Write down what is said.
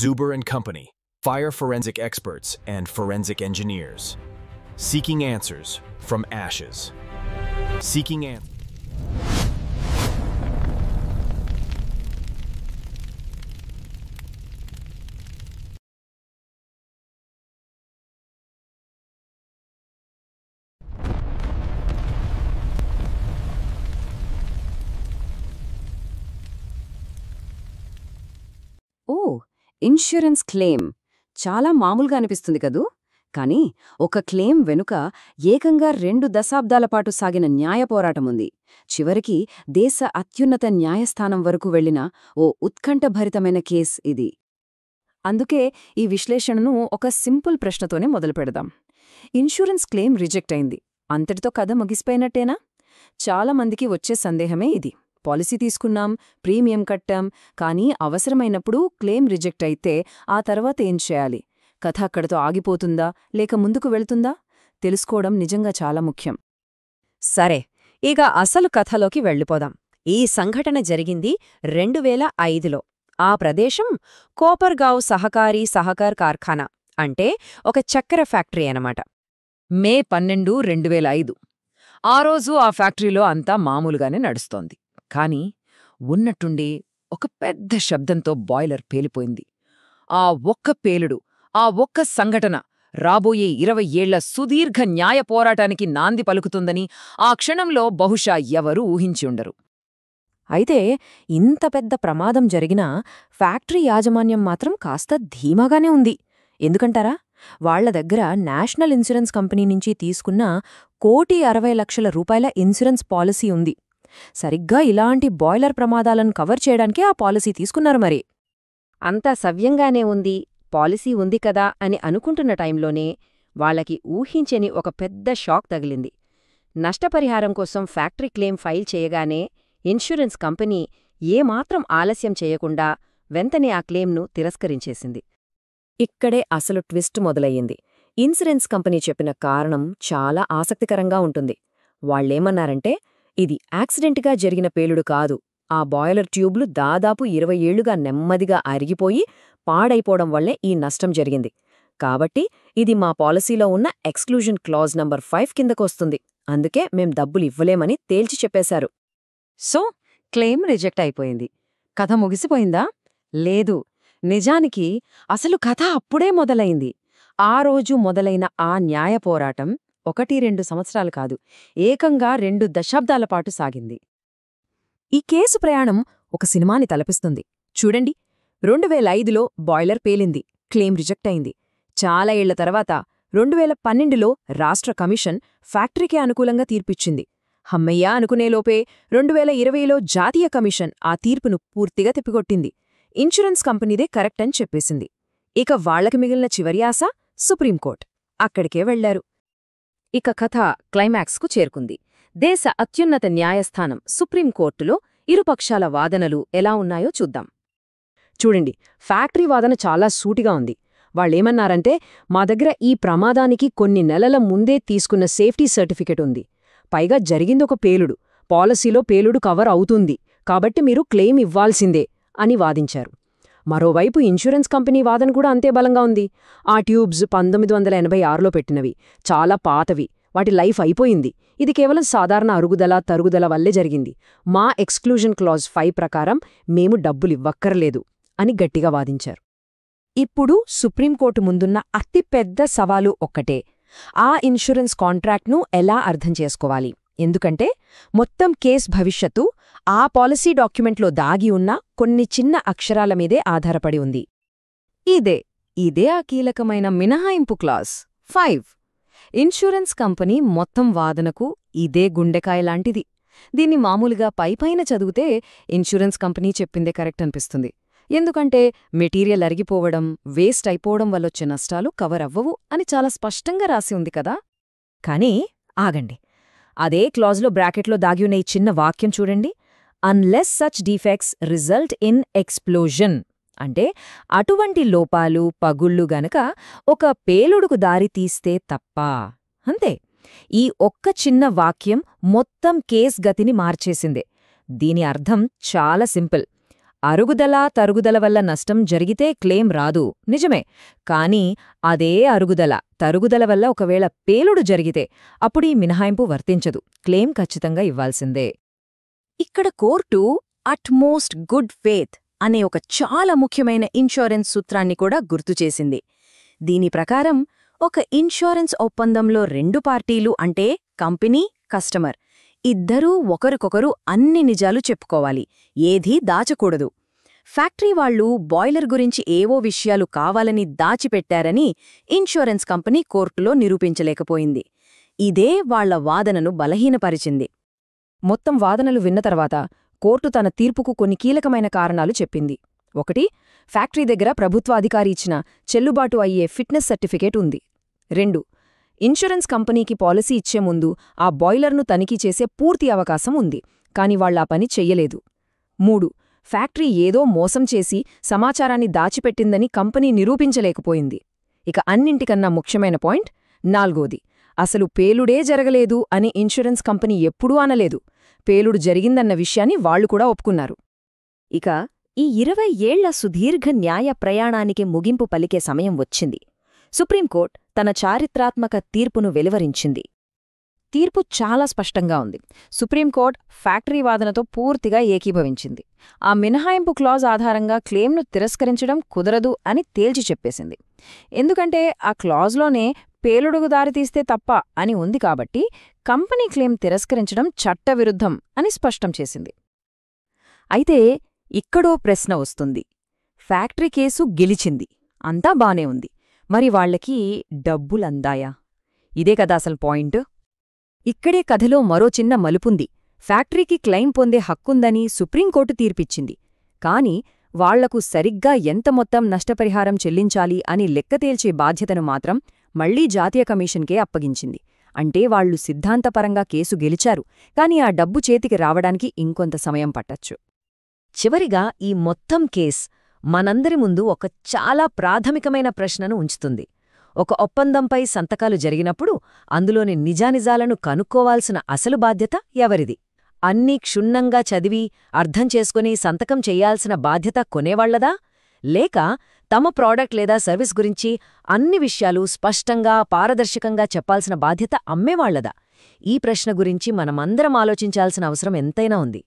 Zuber and Company, fire forensic experts and forensic engineers. Seeking answers from ashes. Seeking answers. ఓ insurance claim చాలా మామూలుగా అనిపిస్తుంది కదూ. కానీ ఒక క్లెయిమ్ వెనుక ఏకంగా 2 దశాబ్దాల పాటు సాగిన న్యాయ పోరాటముంది. చివరికి దేశ అత్యున్నత న్యాయస్థానం వరకు వెళ్లిన ఓ ఉత్కంఠభరితమైన కేస్ ఇది. అందుకే ఈ విశ్లేషణను ఒక సింపుల్ ప్రశ్నతోనే మొదలుపెడదాం. ఇన్సూరెన్స్ క్లెయిమ్ రిజెక్ట్ అయింది, అంతటితో కథ ముగిసిపోయినట్టేనా? చాలామందికి వచ్చే సందేహమే ఇది. పాలసీ తీసుకున్నాం, ప్రీమియం కట్టాం, కానీ అవసరమైనప్పుడు క్లెయిమ్ రిజెక్ట్ అయితే ఆ తర్వాత ఏం చేయాలి? కథ అక్కడితో ఆగిపోతుందా లేక ముందుకు వెళ్తుందా? తెలుసుకోవడం నిజంగా చాలా ముఖ్యం. సరే, ఇక అసలు కథలోకి వెళ్ళిపోదాం. ఈ సంఘటన జరిగింది 2005లో. ఆ ప్రదేశం కోపర్గావ్ సహకారీ సహకార్ కార్ఖానా, అంటే ఒక చక్కెర ఫ్యాక్టరీ అన్నమాట. మే 12, 2005. ఆ రోజు ఆ ఫ్యాక్టరీలో అంతా మామూలుగానే నడుస్తోంది. కానీ ఉన్నట్టుండి ఒక పెద్ద శబ్దంతో బాయిలర్ పేలిపోయింది. ఆ ఒక్క పేలుడు, ఆ ఒక్క సంఘటన రాబోయే 20 ఏళ్ల సుదీర్ఘ న్యాయ పోరాటానికి నాంది పలుకుతుందని ఆ క్షణంలో బహుశా ఎవరూ ఊహించి ఉండరు. అయితే ఇంత పెద్ద ప్రమాదం జరిగినా ఫ్యాక్టరీ యాజమాన్యం మాత్రం కాస్త ధీమాగానే ఉంది. ఎందుకంటారా? వాళ్ల దగ్గర నేషనల్ ఇన్సూరెన్స్ కంపెనీ నుంచి తీసుకున్న ₹1,60,00,000 ఇన్సూరెన్స్ పాలసీ ఉంది. సరిగ్గా ఇలాంటి బాయిలర్ ప్రమాదాలను కవర్ చేయడానికే ఆ పాలసీ తీసుకున్నారు. మరి అంతా సవ్యంగానే ఉంది, పాలసీ ఉంది కదా అని అనుకుంటున్న టైంలోనే వాళ్లకి ఊహించని ఒక పెద్ద షాక్ తగిలింది. నష్టపరిహారం కోసం ఫ్యాక్టరీ క్లెయిమ్ ఫైల్ చేయగానే ఇన్సూరెన్స్ కంపెనీ ఏమాత్రం ఆలస్యం చేయకుండా వెంటనే ఆ క్లెయిమ్ను తిరస్కరించేసింది. ఇక్కడే అసలు ట్విస్ట్ మొదలయ్యింది. ఇన్సూరెన్స్ కంపెనీ చెప్పిన కారణం చాలా ఆసక్తికరంగా ఉంటుంది. వాళ్లేమన్నారంటే, ఇది యాక్సిడెంట్గా జరిగిన పేలుడు కాదు, ఆ బాయిలర్ ట్యూబ్లు దాదాపు 20 ఏళ్లుగా నెమ్మదిగా అరిగిపోయి పాడైపోవడం వల్లే ఈ నష్టం జరిగింది. కాబట్టి ఇది మా పాలసీలో ఉన్న ఎక్స్క్లూజన్ క్లాజ్ నంబర్ 5 కిందకొస్తుంది. అందుకే మేం డబ్బులు ఇవ్వలేమని తేల్చి చెప్పేశారు. సో క్లెయిమ్ రిజెక్ట్ అయిపోయింది. కథ ముగిసిపోయిందా? లేదు. నిజానికి అసలు కథ అప్పుడే మొదలైంది. ఆ రోజు మొదలైన ఆ న్యాయ పోరాటం 1-2 సంవత్సరాలు కాదు, ఏకంగా 2 దశాబ్దాల పాటు సాగింది. ఈ కేసు ప్రయాణం ఒక సినిమాని తలపిస్తుంది. చూడండి, 2005లో బాయిలర్ పేలింది, క్లెయిమ్ రిజెక్ట్ అయింది. చాలా ఏళ్ల తర్వాత 2012లో రాష్ట్ర కమిషన్ ఫ్యాక్టరీకే అనుకూలంగా తీర్పిచ్చింది. హమ్మయ్యా అనుకునేలోపే 2020లో జాతీయ కమిషన్ ఆ తీర్పును పూర్తిగా తిప్పికొట్టింది. ఇన్సూరెన్స్ కంపెనీదే కరెక్ట్ అని చెప్పేసింది. ఇక వాళ్లకి మిగిలిన చివరి ఆశ సుప్రీంకోర్టు. అక్కడికే వెళ్లారు. ఇక కథ క్లైమాక్స్కు చేరుకుంది. దేశ అత్యున్నత న్యాయస్థానం సుప్రీంకోర్టులో ఇరుపక్షాల వాదనలు ఎలా ఉన్నాయో చూద్దాం. చూడండి, ఫ్యాక్టరీ వాదన చాలా సూటిగా ఉంది. వాళ్ళేమన్నారంటే, మా దగ్గర ఈ ప్రమాదానికి కొన్ని నెలల ముందే తీసుకున్న సేఫ్టీ సర్టిఫికెట్ ఉంది. పైగా జరిగిందొక పేలుడు, పాలసీలో పేలుడు కవర్ అవుతుంది, కాబట్టి మీరు క్లెయిమ్ ఇవ్వాల్సిందే అని వాదించారు. మరోవైపు ఇన్సూరెన్స్ కంపెనీ వాదన కూడా అంతే బలంగా ఉంది. ఆ ట్యూబ్స్ 1986లో పెట్టినవి, చాలా పాతవి, వాటి లైఫ్ అయిపోయింది, ఇది కేవలం సాధారణ అరుగుదల తరుగుదల వల్లే జరిగింది. మా ఎక్స్క్లూజన్ క్లాజ్ 5 ప్రకారం మేము డబ్బులివ్వక్కర్లేదు అని గట్టిగా వాదించారు. ఇప్పుడు సుప్రీంకోర్టు ముందున్న అతిపెద్ద సవాలు ఒక్కటే, ఆ ఇన్సూరెన్స్ కాంట్రాక్ట్ను ఎలా అర్థం చేసుకోవాలి. ఎందుకంటే మొత్తం కేస్ భవిష్యత్తు ఆ పాలసీ డాక్యుమెంట్లో దాగి ఉన్న కొన్ని చిన్న అక్షరాల మీదే ఆధారపడి ఉంది. ఇదే ఆ కీలకమైన మినహాయింపు క్లాజ్ 5. ఇన్సూరెన్స్ కంపెనీ మొత్తం వాదనకు ఇదే గుండెకాయలాంటిది. దీన్ని మామూలుగా పైపైన చదివితే ఇన్సూరెన్స్ కంపెనీ చెప్పిందే కరెక్ట్ అనిపిస్తుంది. ఎందుకంటే మెటీరియల్ అరిగిపోవడం, వేస్ట్ అయిపోవడం వల్లొచ్చే నష్టాలు కవర్ అవ్వవు అని చాలా స్పష్టంగా రాసి ఉంది కదా. కానీ ఆగండి, అదే క్లాజ్లో బ్రాకెట్లో దాగి ఉన్న ఈ చిన్న వాక్యం చూడండి, unless such defects result in explosion. అంటే అటువంటి లోపాలు పగుళ్ళు గనక ఒక పేలుడుకు దారి తీస్తే తప్ప. అంతే. ఈ ఒక్క చిన్న వాక్యం మొత్తం కేస్ గతిని మార్చేసిందే. దీని అర్థం చాలా సింపుల్. అరుగుదల తరుగుదల వల్ల నష్టం జరిగితే క్లెయిమ్ రాదు, నిజమే. కానీ అదే అరుగుదల తరుగుదల వల్ల ఒకవేళ పేలుడు జరిగితే అప్పుడీ మినహాయింపు వర్తించదు, క్లెయిమ్ ఖచ్చితంగా ఇవ్వాల్సిందే. ఇక్కడ కోర్టు అట్మోస్ట్ గుడ్ ఫేత్ అనే ఒక చాలా ముఖ్యమైన ఇన్షూరెన్స్ సూత్రాన్ని కూడా గుర్తుచేసింది. దీని ప్రకారం ఒక ఇన్షూరెన్స్ ఒప్పందంలో రెండు పార్టీలు అంటే కంపెనీ, కస్టమర్ ఇద్దరూ ఒకరికొకరు అన్ని నిజాలు చెప్పుకోవాలి, ఏదీ దాచకూడదు. ఫ్యాక్టరీ వాళ్లు బాయిలర్ గురించి ఏవో విషయాలు కావాలని దాచిపెట్టారని ఇన్షూరెన్స్ కంపెనీ కోర్టులో నిరూపించలేకపోయింది. ఇదే వాళ్ల వాదనను బలహీనపరిచింది. మొత్తం వాదనలు విన్న తర్వాత కోర్టు తన తీర్పుకు కొన్ని కీలకమైన కారణాలు చెప్పింది. 1. ఫ్యాక్టరీ దగ్గర ప్రభుత్వ అధికారి ఇచ్చిన చెల్లుబాటు అయ్యే ఫిట్నెస్ సర్టిఫికేట్ ఉంది. 2. ఇన్షూరెన్స్ కంపెనీకి పాలసీ ఇచ్చే ముందు ఆ బాయిలర్ను తనిఖీ చేసే పూర్తి అవకాశం ఉంది, కాని వాళ్లా పని చెయ్యలేదు. 3. ఫ్యాక్టరీ ఏదో మోసం చేసి సమాచారాన్ని దాచిపెట్టిందని కంపెనీ నిరూపించలేకపోయింది. ఇక అన్నింటికన్నా ముఖ్యమైన పాయింట్ 4. అసలు పేలుడే జరగలేదు అని ఇన్షూరెన్స్ కంపెనీ ఎప్పుడూ అనలేదు. పేలుడు జరిగిందన్న విషయాన్ని వాళ్లు కూడా ఒప్పుకున్నారు. ఇక ఈ 20 ఏళ్ల సుదీర్ఘ న్యాయ ప్రయాణానికి ముగింపు పలికే సమయం వచ్చింది. సుప్రీంకోర్టు తన చారిత్రాత్మక తీర్పును వెలువరించింది. తీర్పు చాలా స్పష్టంగా ఉంది. సుప్రీంకోర్టు ఫ్యాక్టరీ వాదనతో పూర్తిగా ఏకీభవించింది. ఆ మినహాయింపు క్లాజ్ ఆధారంగా క్లెయిమ్ను తిరస్కరించడం కుదరదు అని తేల్చి చెప్పేసింది. ఎందుకంటే ఆ క్లాజ్లోనే పేలుడుకు దారితీస్తే తప్ప అని ఉంది కాబట్టి కంపెనీ క్లెయిమ్ తిరస్కరించడం చట్టవిరుద్ధం అని స్పష్టం చేసింది. అయితే ఇక్కడో ప్రశ్న వస్తుంది. ఫ్యాక్టరీ కేసు గెలిచింది, అంతా బానే ఉంది, మరి వాళ్లకి డబ్బులందాయా? ఇదే కదా అసలు పాయింట్. ఇక్కడే కథలో మరో చిన్న మలుపుంది. ఫ్యాక్టరీకి క్లెయిమ్ పొందే హక్కుందని సుప్రీంకోర్టు తీర్పిచ్చింది. కాని వాళ్లకు సరిగ్గా ఎంత మొత్తం నష్టపరిహారం చెల్లించాలి అని లెక్కతేల్చే బాధ్యతను మాత్రం మళ్లీ జాతీయ కమిషన్కే అప్పగించింది. అంటే వాళ్లు సిద్ధాంతపరంగా కేసు గెలిచారు, కాని ఆ డబ్బు చేతికి రావడానికి ఇంకొంత సమయం పట్టచ్చు. చివరిగా ఈ మొత్తం కేస్ మనందరి ముందు ఒక చాలా ప్రాథమికమైన ప్రశ్నను ఉంచుతుంది. ఒక ఒప్పందంపై సంతకాలు జరిగినప్పుడు అందులోని నిజానిజాలను కనుక్కోవాల్సిన అసలు బాధ్యత ఎవరిది? అన్నీ క్షుణ్ణంగా చదివి అర్థం చేసుకుని సంతకం చెయ్యాల్సిన బాధ్యత కొనేవాళ్లదా? లేక తమ ప్రోడక్ట్ లేదా సర్వీస్ గురించి అన్ని విషయాలు స్పష్టంగా పారదర్శకంగా చెప్పాల్సిన బాధ్యత అమ్మేవాళ్లదా? ఈ ప్రశ్న గురించి మనమందరం ఆలోచించాల్సిన అవసరం ఎంతైనా ఉంది.